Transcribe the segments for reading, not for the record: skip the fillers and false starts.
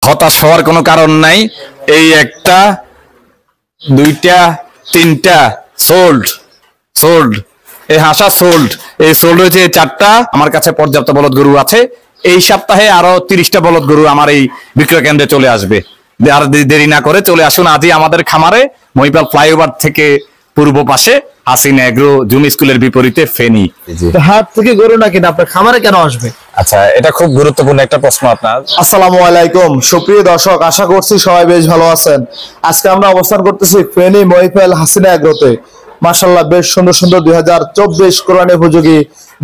হতাশ হওয়ার কোনো কারণ নাই। এই একটা, দুইটা, তিনটা সোল্ড সোল্ড, এই হাসা সোল্ড, এই সোল্ড হয়েছে চারটা। আমার কাছে পর্যাপ্ত বলদ গরু আছে। এই সপ্তাহে আরো 30টা বলদ গরু আমার এই বিক্রয় কেন্দ্রে চলে আসবে। আর দেরি না করে চলে আসুন আজই আমাদের খামারে, মহিপাল ফ্লাইওভার থেকে পূর্ব পাশে, হাসিনা এগ্রো জুম স্কুলের বিপরীতে, ফেনী। হাট থেকে গরু না কিনা আপনার খামারে কেন আসবে? আচ্ছা, এটা খুব গুরুত্বপূর্ণ একটা প্রশ্ন আপনার। আসসালামু আলাইকুম সুপ্রিয় দর্শক, আশা করছি সবাই বেশ ভালো আছেন। আজকে আমরা অবস্থান করতেছি ফেনী মহিপাল হাসিনা এগ্রোতে। মাশাআল্লাহ বেশ সুন্দর সুন্দর 2024 কোরবানি উপযোগী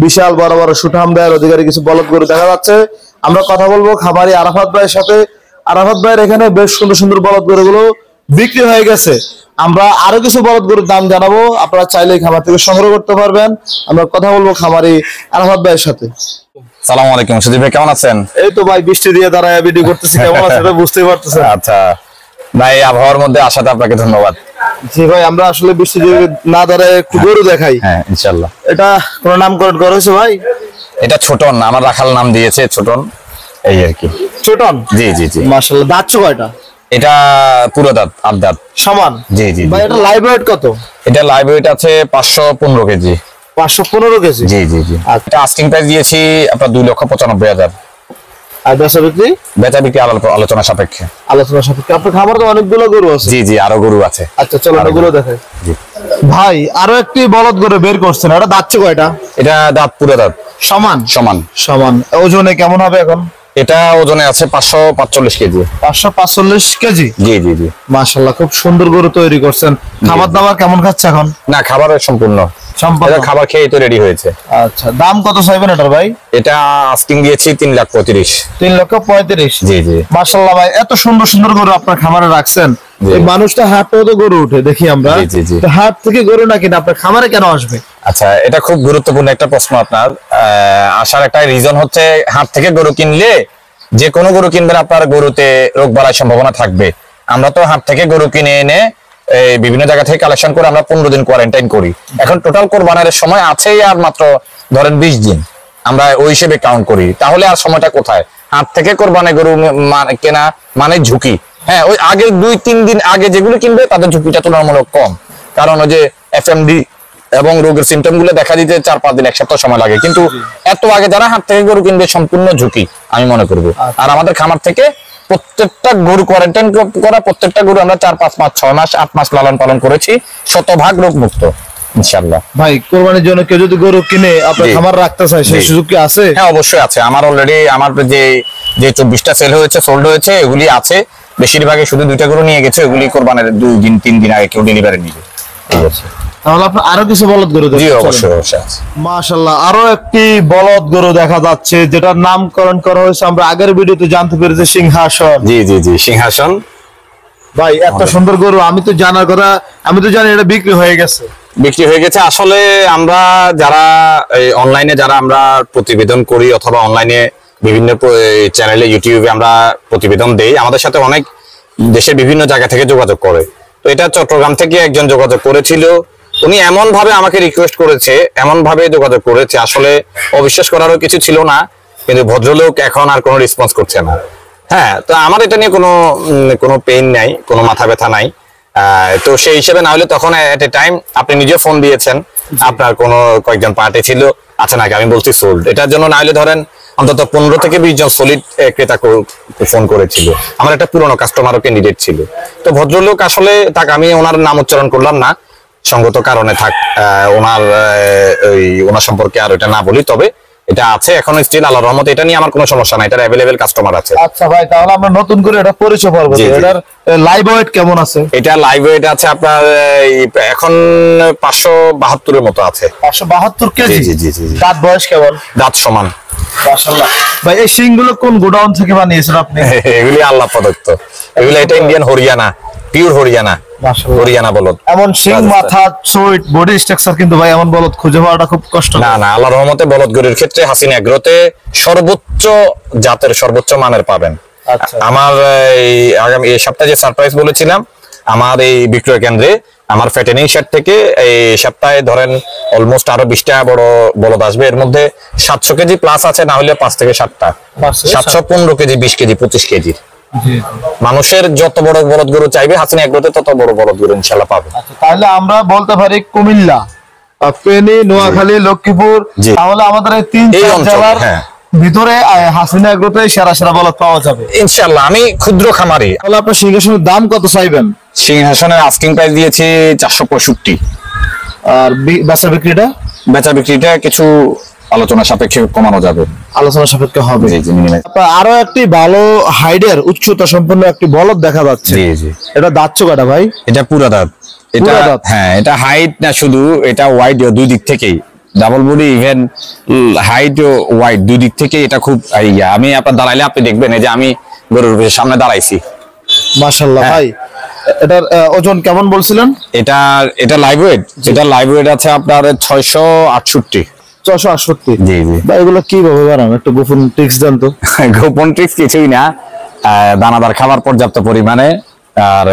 বিশাল বড় বড় সুঠাম দেয়ের অধিকারী কিছু বলদ গরু দেখা যাচ্ছে। আমরা কথা বলবো খামারি আরাফাত ভাইয়ের সাথে। আরাফাত ভাইয়ের এখানে বেশ সুন্দর সুন্দর বলদ গরুগুলো বিক্রি হয়ে গেছে। আমরা আরো কিছু বলদ গরুর দাম জানাবো, আপনারা চাইলে খামার থেকে সংগ্রহ করতে পারবেন। আমরা কথা বলবো খামারি আরাফাত ভাইয়ের সাথে। আসসালামু আলাইকুম সুদীপ ভাই, কেমন আছেন? এই তো ভাই বৃষ্টি দিয়ে দাঁড়ায় ভিডিও করতেছি, কেমন আছেন এটা বুঝতেই পারতেছেন। আচ্ছা ভাই, আবহাওয়ার মধ্যে আসাতে আপনাকে ধন্যবাদ। জি ভাই, আমরা আসলে বৃষ্টি দিয়ে না দাঁড়ায় একটু গরু দেখাই। হ্যাঁ ইনশাআল্লাহ। এটা কোন নামকরণ করা হয়েছে ভাই? এটা ছোটন, আমার রাখাল নাম দিয়েছে ছোটন, এই আর কি। ছোটন? জি জি জি। মাশাআল্লাহ, দাঁত কয়টা? এটা পুরো দাঁত, আট দাঁত সমান। জি জি। ভাই এটা লাইভ ওয়েট কত? এটা লাইভ ওয়েট আছে 515 কেজি। 515 কেজি? জি জি জি। এটা আস্কিং প্রাইস দিয়েছি আপনার 2,95,000। আর বেচা বিক্রি? বেচা বিক্রি আলোচনা সাপেক্ষে। আলোচনা সাপেক্ষে। আপনার খামারে তো অনেকগুলো গরু আছে। জি জি, আরো গরু আছে। আচ্ছা চলো ওগুলো দেখাই। জি ভাই, আরো একটি বলদ গরু বের করছেন, এটা দাঁত কয়টা? এটা দাঁত পুরো দাঁত সমান সমান সমান। ওজনে কেমন হবে এখন? এটা ওজনে আছে 545 কেজি। 545 কেজি? জি জি জি। মাশাআল্লাহ, খুব সুন্দর গরু তৈরি করছেন। খাবার দাবার কেমন খাচ্ছে এখন? না, খাবারের সম্পূর্ণ এটা খাবার খেয়ে তো রেডি হয়েছে। আচ্ছা, দাম কত চাইবেন এটার ভাই? এটা আস্কিং দিয়েছি 3,35,000। 3,35,000? জি জি। মাশাআল্লাহ ভাই, এত সুন্দর সুন্দর গরু আপনার খামারে রাখছেন। এই মানুষটা হাটে তো গরু উঠে দেখি আমরা। জি জি। তো হাট থেকে গরু না কিনা আপনার খামারে কেন আসবে? আচ্ছা, এটা খুব গুরুত্বপূর্ণ একটা প্রশ্ন আপনার। আসার একটা রিজন হচ্ছে, হাট থেকে গরু কিনলে যে কোনো গরু কিনবেন আপনার গরুতে রোগ বাড়ার সম্ভাবনা থাকবে। আমরা তো হাট থেকে গরু কিনে এনে বিভিন্ন জায়গা থেকে কালেকশন করে আমরা 15 দিন কোয়ারেন্টাইন করি। এখন টোটাল কোরবানের সময় আছে আর মাত্র ধরেন 20 দিন, আমরা ওই হিসেবে কাউন্ট করি। তাহলে আর সময়টা কোথায়? হাট থেকে কোরবানি গরু কেনা মানে ঝুঁকি। হ্যাঁ, ওই আগে 2-3 দিন আগে যেগুলো কিনবে তাদের ঝুঁকিটা তুলনামূলক কম, কারণ ওই যে এফএমডি এবং রোগের সিমটম গুলো দেখা দিতে 4-5 দিন, 1 সপ্তাহ সময় লাগে। কিন্তু এত আগে যারা হাট থেকে গরু কিনবে সম্পূর্ণ ঝুঁকি আমি মনে করবো। আর আমাদের খামার থেকে প্রত্যেকটা গরু কোয়ারেন্টাইন করা, প্রত্যেকটা গরু আমরা 4-5 মাস, 6 মাস, 8 মাস লালন পালন করেছি, 100% রোগ মুক্ত ইনশাআল্লাহ। ভাই, কোরবানির জন্য কেউ যদি গরু কিনে আপনার খামার রাখতে চায়, সেই সুযোগ কি আছে? হ্যাঁ অবশ্যই আছে। আমার অলরেডি আমার যে 24টা সেল হয়েছে, সোল্ড হয়েছে, এগুলি আছে। বেশিরভাগই শুধু 2টা গরু নিয়ে গেছে, এগুলি কোরবানির 2-3 দিন আগে কেউ ডেলিভারি নিবে। ঠিক আছে, তাহলে আপনার আরো কিছু বলদ গরু দেখতে? জি অবশ্যই অবশ্যই আছে। মাশাআল্লাহ, আরো একটি বলদ গরু দেখা যাচ্ছে যেটার নামকরণ করা হয়েছে, আমরা আগের ভিডিওতে জানতে পেরেছি সিংহাসন। জি জি জি, সিংহাসন। ভাই এত সুন্দর গরু, আমি তো জানার কথা, আমি তো জানি এটা বিক্রি হয়ে গেছে। বিক্রি হয়ে গেছে। আসলে আমরা যারা অনলাইনে যারা আমরা প্রতিবেদন করি অথবা অনলাইনে বিভিন্ন চ্যানেলে ইউটিউবে আমরা প্রতিবেদন দেই, আমাদের সাথে অনেক দেশের বিভিন্ন জায়গা থেকে যোগাযোগ করে। তো এটা চট্টগ্রাম থেকে একজন যোগাযোগ করেছিল, উনি এমন ভাবে আমাকে রিকোয়েস্ট করেছে, এমন ভাবে যোগাযোগ করেছে, আসলে অবিশ্বাস করারও কিছু ছিল না। কিন্তু ভদ্রলোক এখন আর কোনো রেসপন্স করছে না। হ্যাঁ, তো আমার এটা নিয়ে কোনো পেইন নাই, কোনো মাথা ব্যথা নাই। তো সেই হিসেবে না হলে তখন এট এ টাইম আপনি নিজে ফোন দিয়েছেন, আপনার কোনো কয়েকজন পার্টি ছিল আছে নাকি, আমি বলছি সোল্ড। এটার জন্য না হলে ধরেন অন্তত 15 থেকে 20 জন সলিড ক্রেতা ফোন করেছিল। আমার একটা পুরনো কাস্টমারও ক্যান্ডিডেট ছিল। তো ভদ্রলোক আসলে তাকে, আমি ওনার নাম উচ্চারণ করলাম না, সঙ্গত কারণে থাক, ওনার সম্পর্কে আর এটা না বলি। তবে এটা আছে এখন স্টিল, আল্লাহর রহমতে এটা নিয়ে আমার কোনো সমস্যা নাই, এটার अवेलेबल কাস্টমার আছে। আচ্ছা ভাই, তাহলে আমরা নতুন করে এটা পরিচয় করব। এটার লাইভ ওয়েট কেমন আছে? এটা লাইভ ওয়েট আছে আপনার এখন 572 এর মতো আছে। 572 কেজি? জি জি জি। দাঁত বয়স কেমন? দাঁত সমান। মাশাআল্লাহ ভাই, এই শিংগুলো কোন গোডাউন থেকে বানিয়েছেন আপনি? এগুলি আল্লাহ প্রদত্ত, এগুলো এটা ইন্ডিয়ান হরিয়ানা, পিওর হরিয়ানা, হরিয়ানা বলদ। এমন শিং, মাথা, সুইট বডি স্ট্রাকচার, কিন্তু ভাই এমন বলদ খুঁজে পাওয়াটা খুব কষ্ট। না না, আল্লাহর রহমতে বলদ গরুর ক্ষেত্রে হাসিনা এগ্রোতে সর্বোচ্চ জাতের, সর্বোচ্চ মানের পাবেন। আমার আগামী এই সপ্তাহে যে সারপ্রাইজ বলেছিলাম, আমার এই বিক্রয় কেন্দ্রে আমার ফ্যাটেনিং শেড থেকে এই সপ্তাহে ধরেন অলমোস্ট আরো 20টা বড় বলদ আসবে। এর মধ্যে 700 কেজি প্লাস আছে, না হলে 5 থেকে 7টা, 715 কেজি, 20 কেজি, 25 কেজির মানুষের যত বড় বলদ গরু চাইবে হাসিনা এগ্রোতে তত বড় বলদ গরু ইনশাআল্লাহ পাবে। তাহলে আমরা বলতে পারি কুমিল্লা, ফেনী, নোয়াখালী, লক্ষ্মীপুর, তাহলে আমাদের এই 3-4 জেলার ভিতরে হাসিনা এগ্রোতে সেরা সেরা বলদ পাওয়া যাবে ইনশাআল্লাহ। আমি ক্ষুদ্র খামারি। তাহলে আপনার সিংহাসনের দাম কত চাইবেন? সিংহাসনের আস্কিং প্রাইস দিয়েছি 465। আর বেচা বিক্রিটা কিছু আলোচনা সাপেক্ষে কমানো যাবে, আলোচনা সাপেক্ষে হবে। আরো একটি ভালো হাইডের উচ্চতা সম্পন্ন একটি বলদ দেখা যাচ্ছে। এটা দাঁত চোকাটা ভাই? এটা পুরা দাঁত। এটা হ্যাঁ, এটা হাইট না শুধু, এটা ওয়াইড দুই দিক থেকেই, ডাবল বডি, ইভেন হাইট ও ওয়াইড দুই দিক থেকে এটা খুব ইয়া। আমি আপনার দাঁড়াইলে আপনি দেখবেন এই যে আমি গরুর সামনে দাঁড়াইছি। মাশাআল্লাহ ভাই, এটার ওজন কেমন বলছিলেন? এটা লাইভ ওয়েট, এটা লাইভ ওয়েট আছে আপনার 668। 668? জি জি ভাই এগুলো কিভাবে বানান, একটু গোপন ট্রিক্স দেন তো। গোপন ট্রিক্স কিছুই না, দানাদার খাবার পর্যাপ্ত পরিমাণে, আর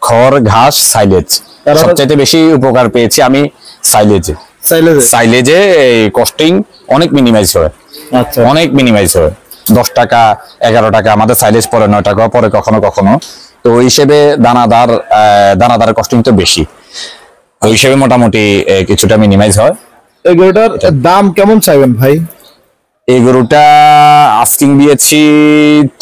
খড়, ঘাস, সাইলেজ। সবচেয়ে বেশি উপকার পেয়েছি আমি সাইলেজে। এই কস্টিং অনেক মিনিমাইজ হয়। আচ্ছা, অনেক মিনিমাইজ হয়। 10 টাকা 11 টাকা আমাদের সাইলেজ পরে 9 টাকা পরে কখনো কখনো। তো ওই হিসেবে দানাদার কস্টিং তো বেশি, ওই হিসেবে মোটামুটি কিছুটা মিনিমাইজ হয়। এই গরুটার দাম কেমন চাইবেন ভাই? এই গরুটা আস্কিং দিয়েছি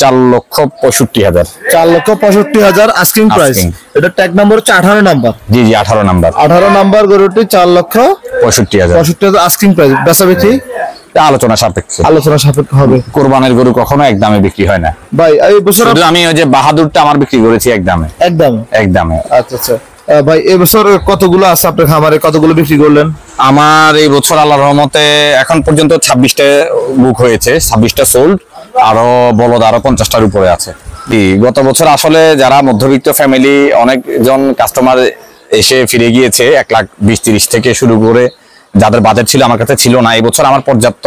4,65,000। 4,65,000 আস্কিং প্রাইস। এটা ট্যাগ নাম্বার হচ্ছে 18 নাম্বার। জি জি 18 নাম্বার। 18 নাম্বার গরুটি 4,65,000 আস্কিং প্রাইস। বেচা বিক্রি আলোচনা সাপেক্ষে হবে। কোরবানির গরু কখনো একদমে বিক্রি হয় না ভাই। এই বছর আমি ওই যে বাহাদুরটা আমার বিক্রি করেছি একদমে। আচ্ছা আচ্ছা ভাই, এই বছর কতগুলো আছে আপনার খামারে, কতগুলো বিক্রি করলেন? আমার এই বছর আল্লাহর রহমতে এখন পর্যন্ত 26টা বুক হয়েছে, 26টা সোল্ড, আরো বলদ আরো 50টার উপরে আছে। গত বছর আসলে যারা মধ্যবিত্ত ফ্যামিলি অনেকজন কাস্টমার এসে ফিরে গিয়েছে, 1,20,30 থেকে শুরু করে যাদের বাজেট ছিল আমার কাছে ছিল না। এই বছর আমার পর্যাপ্ত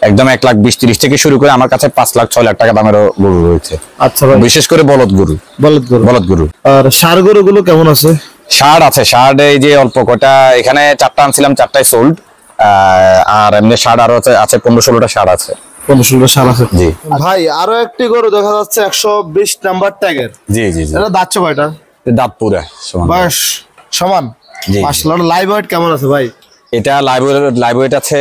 একদম 1,20,30 থেকে শুরু করে আমার কাছে 5 লাখ 6 লাখ টাকা দামেরও গরু রয়েছে। আচ্ছা ভাই, বিশেষ করে বলদ গরু। আর ষাঁড় গরুগুলো কেমন আছে? ষাঁড় আছে, ষাঁড় এই যে অল্প কটা, এখানে 4টা আনছিলাম, 4টাই সোল্ড। আর এমনি ষাঁড় আরো আছে 15-16টা ষাঁড় আছে। 15-16টা ষাঁড় আছে। জি ভাই, আরো একটি গরু দেখা যাচ্ছে 120 নাম্বার ট্যাগের। জি জি জি। এটা দাঁত কয়টা? দাঁত পুরা বয়স সমান। মাশাআল্লাহ। লাইভ ওয়েট কেমন আছে ভাই? এটা লাইভ ওয়েট আছে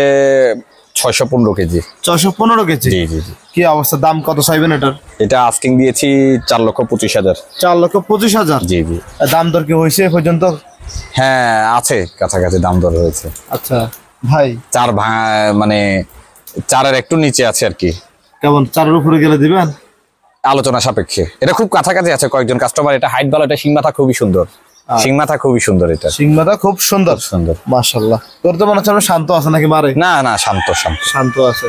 615 কেজি। 615 কেজি? জি জি জি। কি অবস্থা, দাম কত চাইবেন এটার? এটা আস্কিং দিয়েছি 4,25,000। 4,25,000? জি জি। দাম দর কি হয়েছে পর্যন্ত? হ্যাঁ আছে, কাছাকাছি দাম দর হয়েছে। আচ্ছা ভাই, মানে 4-এর একটু নিচে আছে আর কি। কেমন 4-এর উপরে গেলে দিবেন? আলোচনা সাপেক্ষে। এটা খুব কাছাকাছি আছে কয়েকজন কাস্টমার। এটা হাইট ভালো, এটা সিংমাথা খুবই সুন্দর। সিংমাথা খুবই সুন্দর। এটা সিংমাথা খুব সুন্দর। মাশাআল্লাহ। তোর তো মনে হচ্ছে শান্ত আছে নাকি মারে? না না, শান্ত আছে।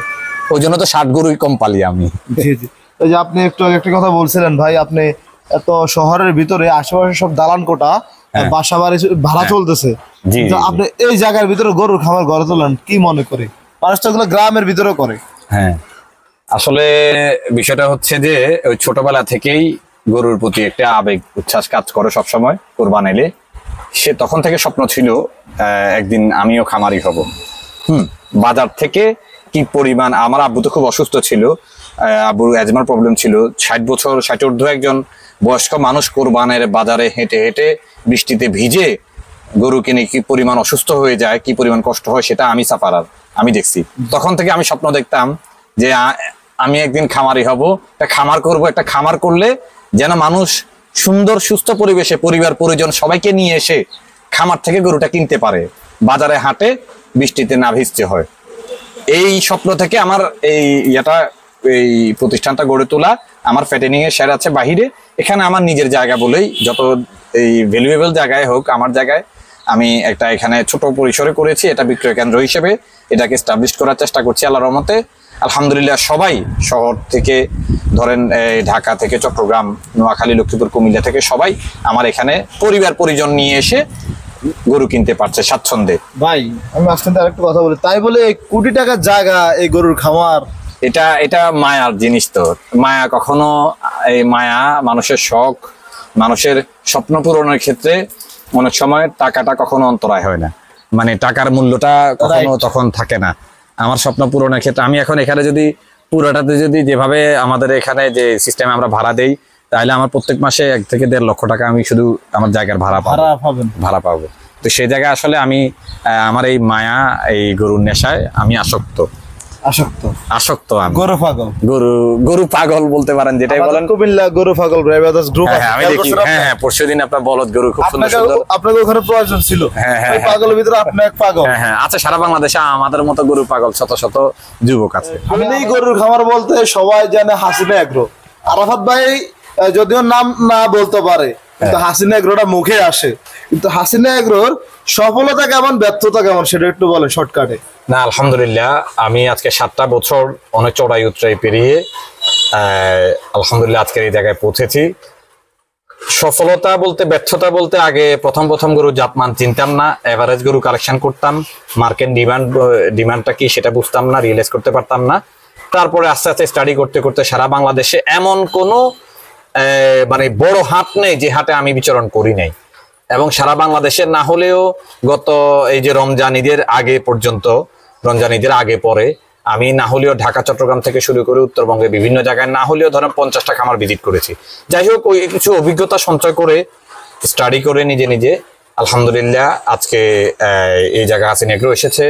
ওই জন্য তো 60 গরুই কম পালি আমি। জি জি। ওই যে আপনি একটু একটা কথা বলছিলেন ভাই, আপনি এত শহরের ভিতরে আশেপাশে সব দালান কোঠা, বাসা বাড়ি ভাড়া চলতেছে, আপনি এই জায়গার ভিতরে গরুর খামার গড়ে তোলেন, কি মনে করে? মানুষ তো গ্রামের ভিতরে করে। হ্যাঁ, আসলে বিষয়টা হচ্ছে যে ওই ছোটবেলা থেকেই গরুর প্রতি একটা আবেগ উচ্ছ্বাস কাজ করে সবসময়। কোরবান এলে সে তখন থেকে স্বপ্ন ছিল একদিন আমিও খামারি হব। বাজার থেকে কি পরিমাণ, আমার আব্বু তো খুব অসুস্থ ছিল, আব্বুর অ্যাজমার প্রবলেম ছিল, 60 বছর 60 ঊর্ধ্ব একজন বয়স্ক মানুষ কোরবানের বাজারে হেঁটে হেঁটে বৃষ্টিতে ভিজে গরু কিনে কি পরিমাণ অসুস্থ হয়ে যায়, কি পরিমাণ কষ্ট হয়, সেটা আমি দেখছি। তখন থেকে আমি স্বপ্ন দেখতাম যে আমি একদিন খামারি হব, একটা খামার করব। একটা খামার করলে যেন মানুষ সুন্দর সুস্থ পরিবেশে পরিবার পরিজন সবাইকে নিয়ে এসে খামার থেকে গরুটা কিনতে পারে, বাজারে হাটে বৃষ্টিতে না ভিজতে হয়। এই স্বপ্ন থেকে আমার এই প্রতিষ্ঠানটা গড়ে তোলা। আমার ফ্যাটেনিং এর শেয়ার আছে বাহিরে, এখানে আমার নিজের জায়গা বলেই যত এই ভ্যালুয়েবল জায়গায় হোক, আমার জায়গায় আমি একটা এখানে ছোট পরিসরে করেছি। এটা বিক্রয় কেন্দ্র হিসেবে এটাকে এস্টাবলিশ করার চেষ্টা করছি আল্লাহর রহমতে। আলহামদুলিল্লাহ সবাই শহর থেকে ধরেন ঢাকা থেকে চট্টগ্রাম, নোয়াখালী, লক্ষ্মীপুর, কুমিল্লা থেকে সবাই আমার এখানে পরিবার পরিজন নিয়ে এসে গরু কিনতে পারছে স্বাচ্ছন্দ্যে। ভাই আমি আপনাদের আরেকটা কথা বলি, তাই বলে কোটি টাকার জায়গা এই গরুর খামার, এটা মায়ার জিনিস। তো মায়া কখনো, এই মায়া মানুষের শখ, মানুষের স্বপ্ন পূরণের ক্ষেত্রে অনেক সময় টাকাটা কখনো অন্তরায় হয় না, মানে টাকার মূল্যটা কখনো তখন থাকে না। আমার স্বপ্ন পূরণের ক্ষেত্রে আমি এখন এখানে যদি পুরোটাতে যদি যেভাবে আমাদের এখানে যে সিস্টেমে আমরা ভাড়া দেই, তাহলে আমার প্রত্যেক মাসে 1 থেকে 1.5 লক্ষ টাকা আমি শুধু আমার জায়গার ভাড়া পাবো। তো সেই জায়গায় আসলে আমি আমার এই মায়া, এই গরুর নেশায় আমি আসক্ত আমি গরু পাগল বলতে পারেন, যেটাই বলেন। কুমিল্লা গরু পাগল ব্রাদার্স গ্রুপ আমি দেখি। হ্যাঁ, পরশুদিন আপনার বলদ গরু খুব সুন্দর আপনাদের ওখানে প্রয়োজন ছিল। ওই পাগলের ভিতরে আপনি এক পাগল। হ্যাঁ, আছে সারা বাংলাদেশে আমাদের মতো গরু পাগল শত শত যুবক আছে। এই গরুর খামার বলতে সবাই জানে হাসিনা এগ্রো। আরাফাত ভাই যদিও নাম না বলতে পারে, কিন্তু হাসিনা এগ্রোটা মুখে আসে। কিন্তু হাসিনা এগ্রোর সফলতা কেমন, ব্যর্থতা কেমন, সেটা একটু বলেন শর্টকাটে। না, আলহামদুলিল্লাহ, আমি আজকে 7টা বছর অনেক চড়াই উতরাই পেরিয়ে আলহামদুলিল্লাহ আজকের এই জায়গায় পৌঁছেছি। সফলতা বলতে ব্যর্থতা বলতে, আগে প্রথম গরু জাতমান চিনতাম না, এভারেজ গরু কালেকশন করতাম, মার্কেট ডিমান্ডটা কি সেটা বুঝতাম না, রিয়েলাইজ করতে পারতাম না। তারপরে আস্তে আস্তে স্টাডি করতে করতে সারা বাংলাদেশে এমন কোনো মানে বড় হাট নেই যে হাটে আমি বিচরণ করি নাই, এবং সারা বাংলাদেশে না হলেও গত এই যে রমজান ঈদের আগে পর্যন্ত, রমজান ঈদের আগে পরে আমি না হলেও ঢাকা চট্টগ্রাম থেকে শুরু করে উত্তরবঙ্গে বিভিন্ন জায়গায় না হলেও ধরেন 50টা খামার ভিজিট করেছি। যাই হোক, ওই কিছু অভিজ্ঞতা সঞ্চয় করে স্টাডি করে নিজে আলহামদুলিল্লাহ আজকে এই জায়গায় হাসিনা এগ্রো এসেছে।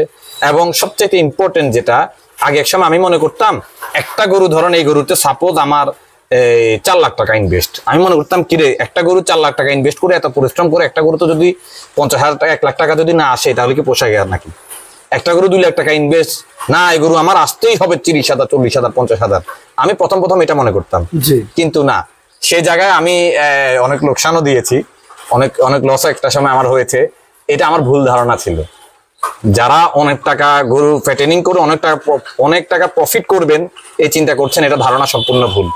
এবং সবচেয়ে ইম্পর্টেন্ট যেটা, আগে এক সময় আমি মনে করতাম একটা গরু, ধরেন এই গরুতে সাপোজ আমার 4 লাখ টাকা ইনভেস্ট, আমি মনে করতাম কিরে একটা গরু 4 লাখ টাকা ইনভেস্ট করে এত পরিশ্রম করে একটা গরু তো যদি 50,000 টাকা 1 লাখ টাকা যদি না আসে তাহলে কি পোষায় গেল নাকি? একটা গরু 2 লাখ টাকা ইনভেস্ট, না এই গরু আমার আসতেই হবে 30,000, 40,000, 50,000। আমি প্রথম এটা মনে করতাম, কিন্তু না, সেই জায়গায় আমি অনেক লোকসানও দিয়েছি, অনেক লস একটা সময় আমার হয়েছে। এটা আমার ভুল ধারণা ছিল। যারা অনেক টাকা গরু ফ্যাটেনিং করে অনেক টাকা প্রফিট করবেন এই চিন্তা করছেন, এটা ধারণা সম্পূর্ণ ভুল।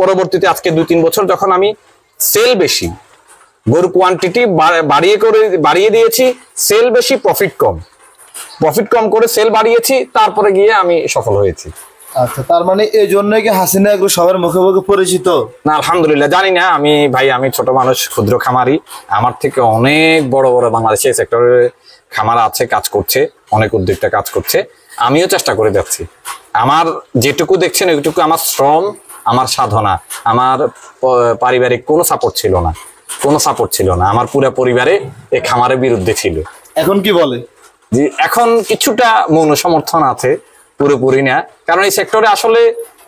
পরবর্তীতে আজকে 2-3 বছর যখন আমি সেল বেশি, গরু কোয়ান্টিটি বাড়িয়ে দিয়েছি, সেল বেশি, প্রফিট কম করে সেল বাড়িয়েছি, তারপরে গিয়ে আমি সফল হয়েছি। আচ্ছা, তার মানে এই জন্য কি হাসিনা এগ্রো সবার মুখে মুখে পরিচিত? না, আলহামদুলিল্লাহ জানি না। আমি ছোট মানুষ, ক্ষুদ্র খামারি। আমার থেকে অনেক বড় বাংলাদেশে সেক্টরে খামার আছে, কাজ করছে, অনেক উদ্যোক্তা কাজ করছে। আমিও চেষ্টা করে যাচ্ছি। আমার যেটুকু দেখছেন ওইটুকু আমার শ্রম, আমার সাধনা। আমার পারিবারিক কোনো সাপোর্ট ছিল না। আমার পুরো পরিবারে এই খামারের বিরুদ্ধে ছিল। এখন কি বলে? যে এখন কিছুটা মৌন সমর্থন আছে, পুরোপুরি না। কারণ এই সেক্টরে আসলে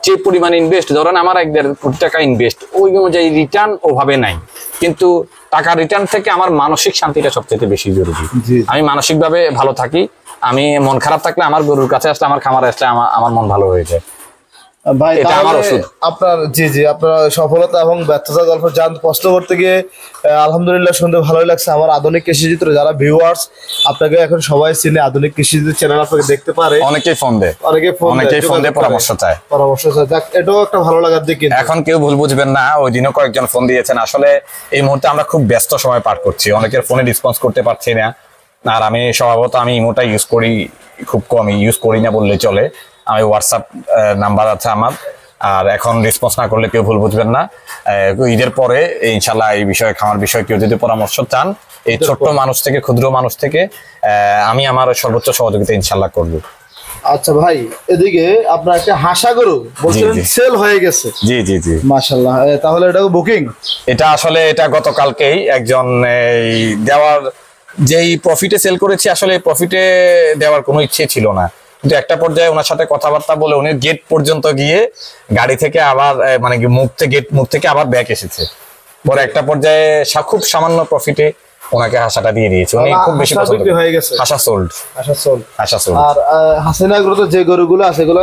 যে পরিমাণ ইনভেস্ট, ধরেন আমার 1.5 কোটি টাকা ইনভেস্ট, ওই অনুযায়ী রিটার্ন ওভাবে নাই। কিন্তু টাকা রিটার্ন থেকে আমার মানসিক শান্তিটা সবচেয়ে বেশি জরুরি। আমি মানসিকভাবে ভালো থাকি। আমি মন খারাপ থাকলে আমার গরুর কাছে আসলে, আমার খামারে আসলে আমার মন ভালো হয়ে যায়। ভাই, আপনার সফলতা এবং ব্যর্থতা গল্প প্রশ্ন করতে গিয়ে আলহামদুলিল্লাহ শুনতে ভালোই লাগছে। আমার আধুনিক কৃষিচিত্র যারা ভিউয়ার্স, আপনাকে এখন সবাই চিনে, আধুনিক কৃষিচিত্র চ্যানেল আপনাকে দেখতে পারে, অনেকেই ফোন দেয়, পরামর্শ চায়। যাক, এটাও একটা ভালো লাগার দিক। এখন কেউ ভুল বুঝবেন না, ওই দিনও কয়েকজন ফোন দিয়েছেন। আসলে এই মুহূর্তে আমরা খুব ব্যস্ত সময় পার করছি, অনেকের ফোনে রেসপন্স করতে পারছি না। আর আমি স্বভাবত ইমোটা ইউজ করি খুব কম, ইউজ করি না বললে চলে। আমি হোয়াটসঅ্যাপ নাম্বার আছে আমার, আর এখন রেসপন্স না করলে কেউ ভুল বুঝবেন না। ঈদের পরে ইনশাল্লাহ এই বিষয়ে, খামার বিষয়ে কেউ যদি পরামর্শ চান, এই ছোট্ট মানুষ থেকে, ক্ষুদ্র মানুষ থেকে, আমি আমার সর্বোচ্চ সহযোগিতা ইনশাল্লাহ করব। আচ্ছা ভাই, এদিকে আপনার একটা হাসা গরু বলছিলেন সেল হয়ে গেছে। জি মাশাআল্লাহ। তাহলে এটা বুকিং? এটা আসলে গতকালকেই একজন দেওয়ার, যেই প্রফিটে সেল করেছি, আসলে প্রফিটে দেওয়ার কোনো ইচ্ছে ছিল না। কিন্তু একটা পর্যায়ে ওনার সাথে কথাবার্তা বলে উনি গেট পর্যন্ত গিয়ে গাড়ি থেকে আবার মানে মুখ থেকে আবার ব্যাক এসেছে। পরে একটা পর্যায়ে খুব সামান্য প্রফিটে ওনাকে হাসাটা দিয়ে দিয়েছে। উনি খুব বেশি পছন্দ হয়ে গেছে। হাসা সোল্ড। আর হাসিনা এগ্রোতে যে গরুগুলো আছে সেগুলো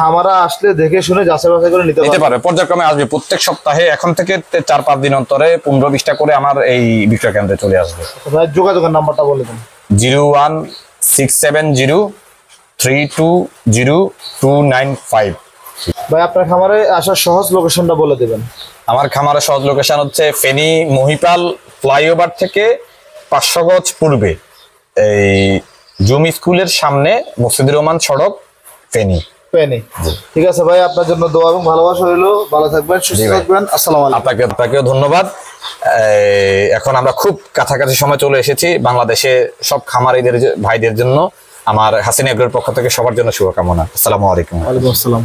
আমরা আসলে দেখে শুনে যাচাই বাছাই করে নিতে পারবে। পর্যায়ক্রমে আসবে, প্রত্যেক সপ্তাহে এখন থেকে 4-5 দিন অন্তরে 15-20টা করে আমার এই বিক্রয় কেন্দ্রে চলে আসবে। যোগাযোগের নাম্বারটা বলে দেন। 01670320295। ভাই, আপনার খামারে আসার সহজ লোকেশনটা বলে দেবেন। আমার খামারের সহজ লোকেশন হচ্ছে ফেনী মহিপাল ফ্লাইওভার থেকে 500 গজ পূর্বে, এই জমি স্কুলের সামনে, মসজিদুর রহমান সড়ক, ফেনী। ঠিক আছে ভাই, আপনার জন্য দোয়া এবং ভালোবাসা রইলো। ভালো থাকবেন, সুস্থ থাকবেন। আসসালামু আলাইকুম। আপনাকেও ধন্যবাদ। এখন আমরা খুব কাছাকাছি সময় চলে এসেছি। বাংলাদেশে সব খামারিদের ভাইদের জন্য আমার হাসিনা এগ্রোর পক্ষ থেকে সবার জন্য শুভকামনা। আসসালামু আলাইকুম। ওয়ালাইকুম আসসালাম।